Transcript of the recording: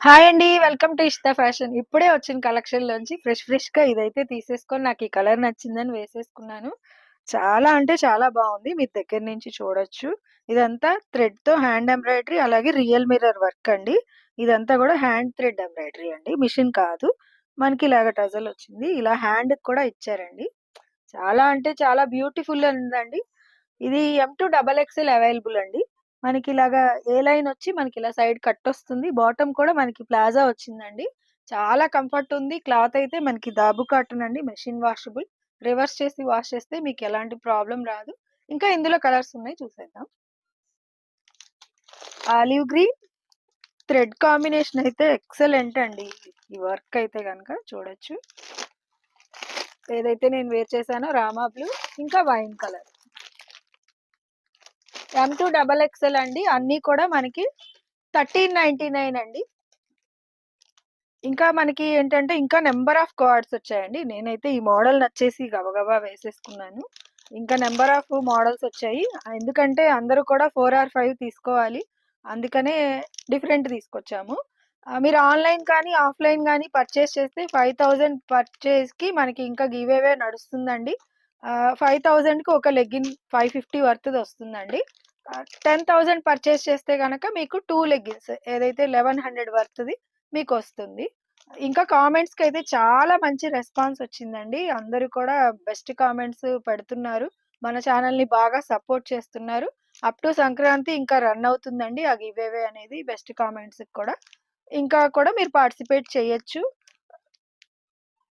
Hi అండి. Welcome to Ishta fashion. ఇప్పుడే వచ్చిన కలెక్షన్‌లోంచి ఫ్రెష్‌గా ఇదైతే తీసేసుకొని నాకు ఈ కలర్ నచ్చిందని వేసేసుకున్నాను. చాలా అంటే చాలా బావుంది. మీరు దగ్గర నుంచి చూడొచ్చు. ఇదంతా థ్రెడ్‌తో హ్యాండ్ ఎంబ్రాయిడరీ అలాగే రియల్ మిర్రర్ వర్క్ అండి. ఇదంతా గూడా హ్యాండ్ థ్రెడ్ ఎంబ్రాయిడరీ అండి. మిషన్ కాదు. మనకి ఇలాగ టజల్ వచ్చింది. ఇలా హ్యాండ్‌కి కూడా ఇచ్చారండి. చాలా అంటే చాలా బ్యూటిఫుల్ ఉందండి. ఇది ఎమ్-2 డబుల్ ఎక్స్‌ఎల్ అవైలబుల్ అండి. మనకిలాగా ఏ లైన్ వచ్చి మనకిలా సైడ్ కట్టొస్తుంది. బాటమ్ కూడా మనకి ప్లాజా వచ్చిందండి. చాలా కంఫర్ట్ ఉంది. క్లాత్ అయితే మనకి దాబు కాటన్ అండి. Machine washable. రివర్స్ చేసి వాష్ చేస్తే మీకెలాంటి ప్రాబ్లమ్ రాదు. ఇంకా ఇందులో కలర్స్ ఉన్నాయి చూసేద్దాం. ఆలివ్ గ్రీన్, థ్రెడ్ కాంబినేషన్ అయితే ఎక్సలెంట్ అండి. ఈ వర్క్ అయితే గనక చూడొచ్చు. ఏదైతే నేను వేర్ చేశానో రామా బ్లూ, ఇంకా వైన్ కలర్. ఎమ్-2 డబుల్ ఎక్స్‌ఎల్ అండి. అన్నీ కూడా మనకి 1399 అండి. ఇంకా మనకి ఏంటంటే ఇంకా నంబర్ ఆఫ్ కార్డ్స్ వచ్చాయండి. నేనైతే ఈ మోడల్ నచ్చేసి గబగబా వేసేసుకున్నాను. ఇంకా నంబర్ ఆఫ్ మోడల్స్ వచ్చాయి. ఎందుకంటే అందరూ కూడా 4 ఆర్ 5 తీసుకోవాలి. అందుకనే డిఫరెంట్ తీసుకొచ్చాము. మీరు ఆన్‌లైన్ కానీ, ఆఫ్‌లైన్ గానీ పర్చేస్ చేస్తే 5000 పర్చేస్‌కి మనకి ఇంకా గివ్ అవే నడుస్తుందండి. 5000కి ఒక లెగ్గిన్ 550 వర్త్‌ది వస్తుందండి. 10,000 పర్చేస్ చేస్తే గనక మీకు 2 లెగ్గిన్స్ ఏదైతే 1100 వర్త్‌ది మీకొస్తుంది. ఇంకా కామెంట్స్‌కైతే చాలా మంచి రెస్పాన్స్ వచ్చిందండి. అందరూ కూడా బెస్ట్ కామెంట్స్ పెడుతున్నారు. మన ఛానెల్‌ని బాగా సపోర్ట్ చేస్తున్నారు. అప్ టు సంక్రాంతి ఇంకా రన్ అవుతుందండి ఆ గివ్ అవే అనేది బెస్ట్ కామెంట్స్‌కి కూడా. ఇంకా కూడా మీరు పార్టిసిపేట్ చేయొచ్చు.